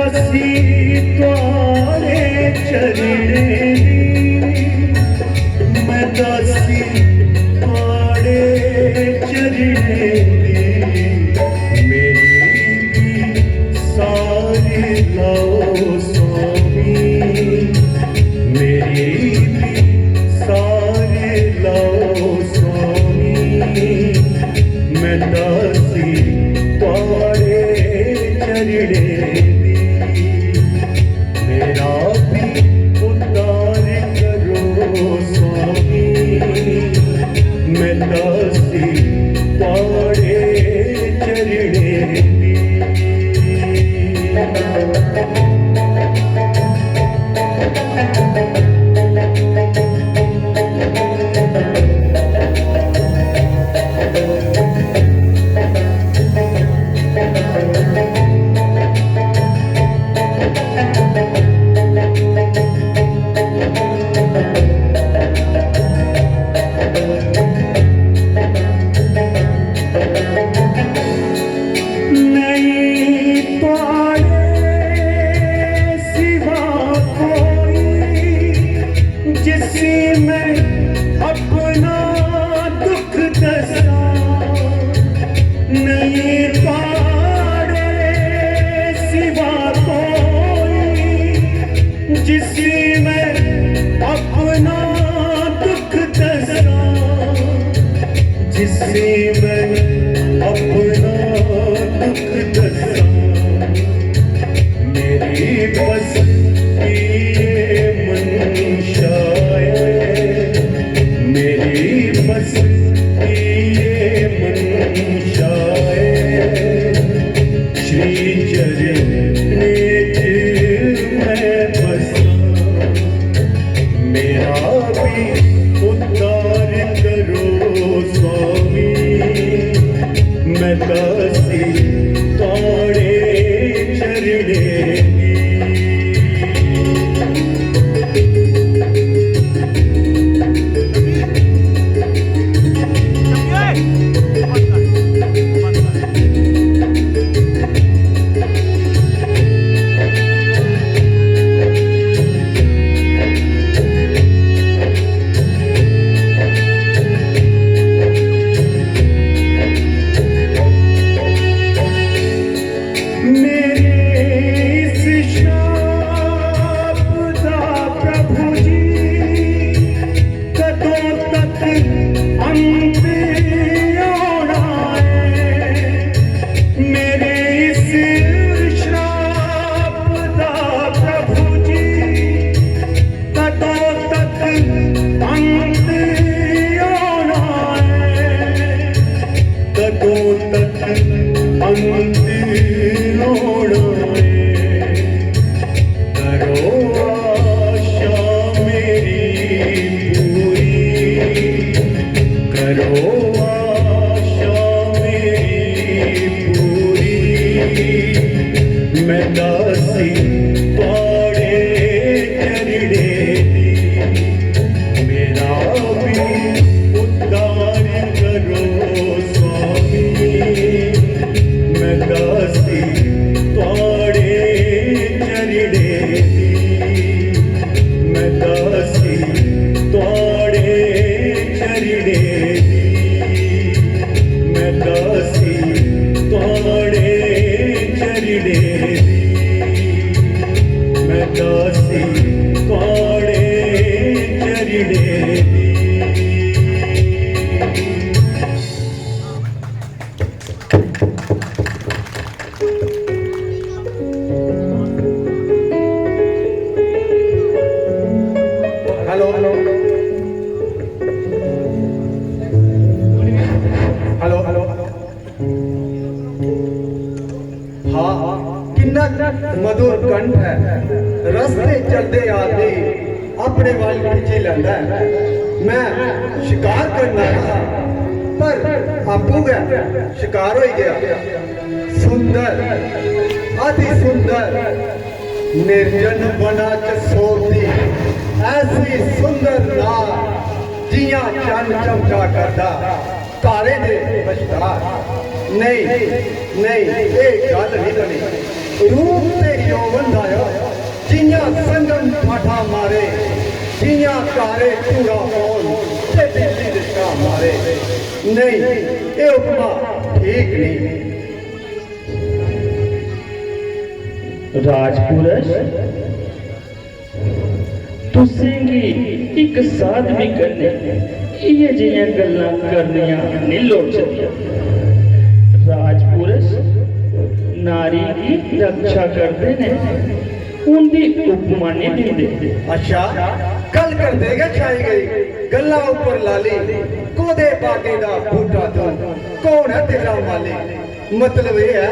दासी तुआरे चरणे मैं दासी तुआरे चरणे मेरी भी सारी लाओ स्वामी मेरी भी सारी लाओ स्वामी मैं दासी तुआरे चरणे मेरा भी उद्धार करो स्वामी मैं दासी तुआरे चरणे मधुर कंठ है रस्ते चलते आते अपने वाल खींची लेंदा है। मैं शिकार करना था पर आपू गया शिकार हो गया। सुंदर अति सुंदर निर्जन बना च सोती ऐसी सुंदर नार जिया चंद चमचा करदा तारे दे बशकार नहीं नहीं ये गल नहीं बनी। रूप ते यौवन दाया जियां संगम ठाठा मारे जियां तारे पूरा होन ते बिजली दिशा मारे नहीं ये उपमा ठीक नहीं राजपुरश तुसेंगी एक साधवी करने ये जिहियां गल्लां करनियां नहीं लोड़चदियां राजपुरश नारी की रक्षा करते ने उनकी उपमा नहीं देंदे अच्छा गल कर देगा छाई गई गल्ला ऊपर लाली कोदे बागे दा बूटा तो कौन है तेरा माली मतलब ये है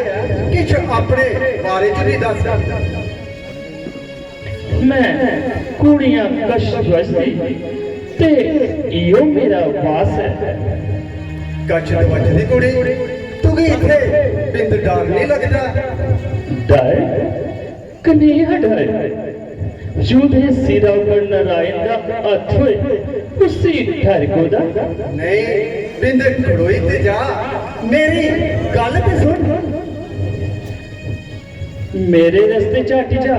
कि अपने बारे च भी दस मैं कुड़ियां कश बजदी ते इयो मेरा वास है कच बजदी कुड़ी तू की इथे बिंद डर नहीं लगदा डर कनेहा डर जुदे सिरा पर नारायण दा हथ होए उसी डर को दा नहीं बिंद खड़ोई ते जा मेरी गल ते सुन मेरे रस्ते चाटी जा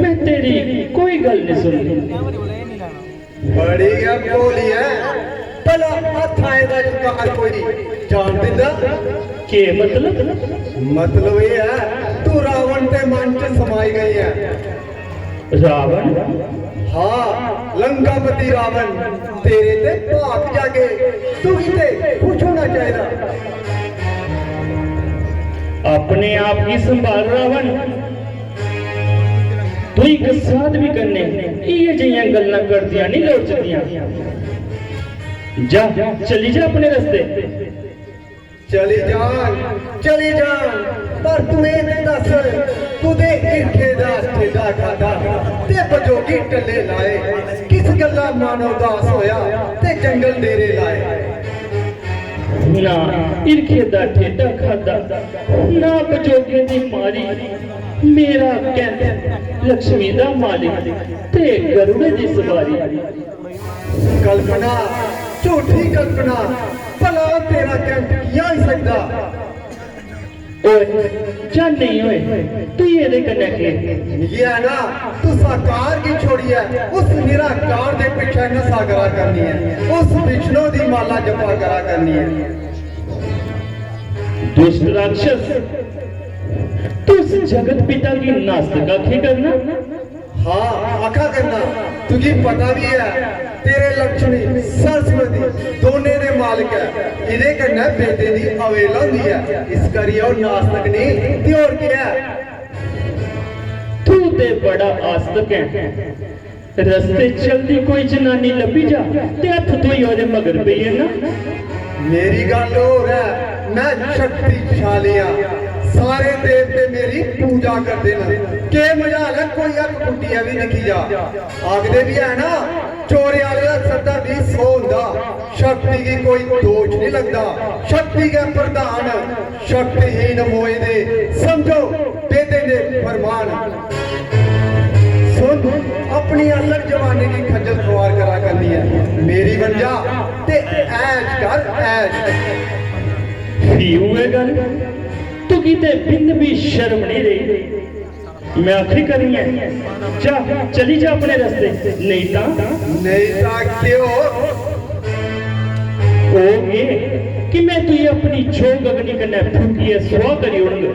मैं तेरी कोई गल नहीं सुननी बड़ी है बोली है भला हथ आए दा जिसका हर कोई जान दिंदा के मतलब ये है तू रावण ते मन च समाई गई है रावण हाँ लंकापति रावण तेरे ते भाग जागे तू ही ते कुछ होना चाहिए अपने आप की संभाल रावण तू एक साध भी करने ये जिहियां गल्लां करदियां नहीं लोड़चदियां जा चली जा अपने रास्ते चली जान पर तू ये दस तुदे ईर्खे दा ठेडा खादा ते बजोगी टल्ले लाए किस गल्ला मन उदास होया ते जंगल डेरे लाए ना ईर्खे दा ठेडा खादा ना बजोगे दी मारी मेरा कहंदा लक्ष्मी दा मालिक ते गरुड़े दी सवारी कल्पना झूठी कल्पना भला तेरा कैंप किया ही सकदा ओए जा नहीं ओए तू ये कन्ने के ये है ना तू साकार की छोड़ी है उस निराकार दे पीछे नशा करा करनी है उस विष्णु दी माला जपा करा करनी है दुष्ट राक्षस तू इस जगत पिता की नास्तिका की करना हाँ आखा करना तुझे पता भी है तेरे लक्ष्मी सरस्वती दोने दे मालिक है इदे कन्ने बेटे दी अवेला हुंदी है इस करियै ओह नास्तिक नहीं ते होर क्या है तू ते बड़ा आस्तिक है रस्ते चलती कोई जनानी लभी जा ते हथ धोई ओदे मगर पई है ना मेरी गल होर है मैं शक्तिशाली हां सारे देवते मेरी पूजा करते हैं के मजाल है कोई अक कुटिया भी दिखी जा आखदे भी है ना चोरे वाले का सदा भी 100 हुंदा शक्ति की कोई दोष नहीं लगता शक्ति के प्रधान शक्तिहीन मोए दे समझो बेटे ने फरमान सुन अपनी अलग जवानी की खज्जल खुआर करा करनी है मेरी बन जा ते ऐश कर ऐश ही हुए गल तू किते बिंद भी शर्म नहीं रही मैं आखिरी करनी है जा चली जा अपने रास्ते नहीं ता क्यों ओगे कि मैं तुझे अपनी छोग अग्नि कन्ने फूकी है सुहा करी उड़ूंगा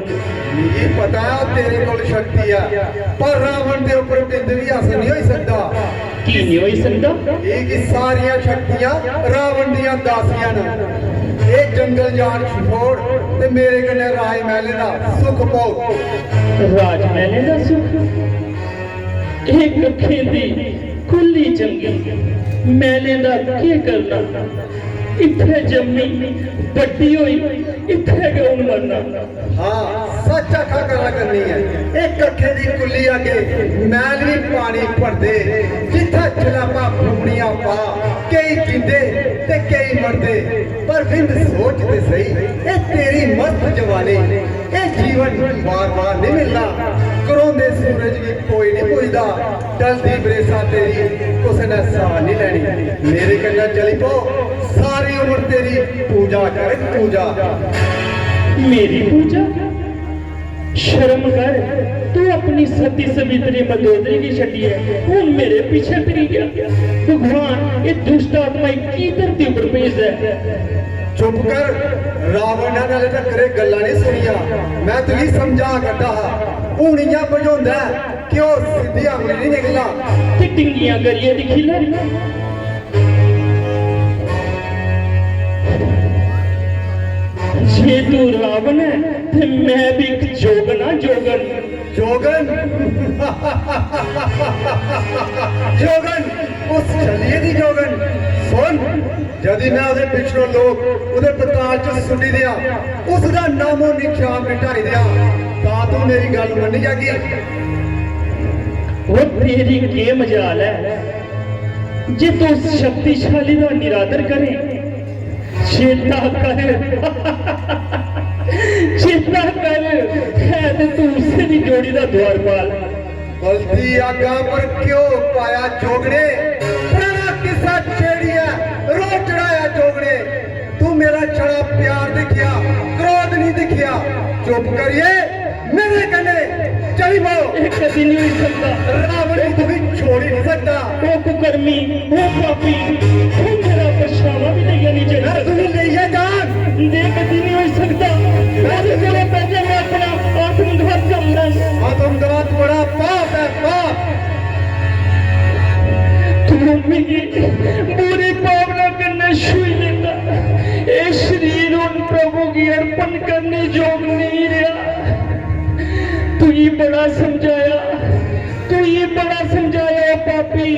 मुझे पता है तेरे को शक्ति है पर रावण के ऊपर बिंद भी हासिल नहीं हो सकता की नहीं हो सकता ये सारिया शक्तियां रावण दियां दासियां ने ये जंगल जान छोड़ ते मेरे कन्ने राज महल दा सुख भोग राज महल दा सुख एक खेदी खुली चंगी महले दा की करना इत्थे जम्मी बड्डी होई इत्थे गौन मरना हाँ सच आखा करा करनी है एक कखे दी कुल्ली आगे मैल भी पानी भरदे जिथे चलापा फुमड़ियां पा कई जिंदे ते कई मरदे पर फिर सोच ते सही ए तेरी मस्त जवानी ए जीवन बार बार नहीं मिलना करोंदे सूरज की कोई नहीं पुछदा डलदी बरेसा तेरी कुछ ने सा नहीं लेनी मेरे कन्ने चली पो सारी उम्र तेरी पूजा कर पूजा मेरी पूजा शर्म कर, तू अपनी सती सवित्री मंदोदरी की छड़ी है, हूं मेरे पीछे फिरी गया। भगवान ये दुष्ट आत्मा की धरती पर भेज है। चुप कर, रावण ने नाले तक करे गल्ला नहीं सुनिया। मैं तुझी समझा करता हा, ऊणियां बजाउंदा कि ओ सीधी अंगली नहीं निकला। ते टिंगियां करिए दिखी ले। जे तू रावण है ते मैं भी एक जोगन हाँ, जोगन। जोगन जोगन उस छलिए दी जोगन। सुन, यदि मैं ਉਹਦੇ ਪਿਛੋਂ ਲੋਕ ਉਹਦੇ ਪਤਾਲ ਚ ਸੁੱਟੀ ਦਿਆਂ, ਉਸ ਦਾ ਨਾਮੋ ਨਿਸ਼ਾਨ ਮਿਟਾਈ ਦਿਆਂ, ਤਾਂ ਤੂੰ ਮੇਰੀ ਗੱਲ ਮੰਨੀ ਜਾਗੀ। वो तेरी के मजाल है जे तू उस शक्तिशाली का निरादर करे। चेता कर चेता कर, है तो तू उससे भी जोड़ी का द्वारपाल। गलती आगा पर क्यों पाया जोगने, पुराना किस्सा छेड़िया रो चढ़ाया जोगने। तू मेरा छड़ा प्यार दिखिया, क्रोध नहीं दिखिया। चुप करिए मेरे कने चली बो। एक कभी नहीं हो सकता, रावण को भी छोड़ ही नहीं सकता। वो कुकर्मी, वो पापी, वो मेरा पछतावा भी नहीं करनी चाहिए। मैं तुम्हें ले जान दे कभी नहीं हो सकता। मैं तेरे पहले मैं अपना आत्मघात करना। आत्मघात बड़ा पाप है, पाप। तू मेरी बुरी भावना करना छुई लेता। ये शरीर उन प्रभु की अर्पण करने जोग नहीं रहा। तू ये बड़ा समझाया, तू ये बड़ा समझाया पापी,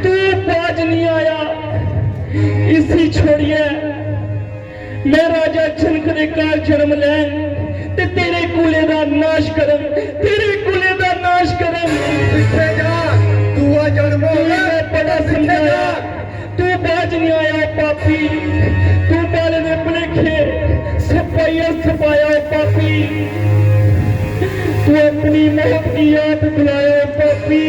तू बाज नहीं आया। इसी छोड़िए मैं राजा जनक दे घर जन्म लैन ते तेरे कुले दा नाश करम, तेरे कुले दा नाश करम। पीछे जा, तू आ जन्म मैं बड़ा समझाया, तू बाज नहीं आया पापी, तू बाले ने भुलेखे सपाया पापी, तू अपनी मौत की याद दिलाया पापी।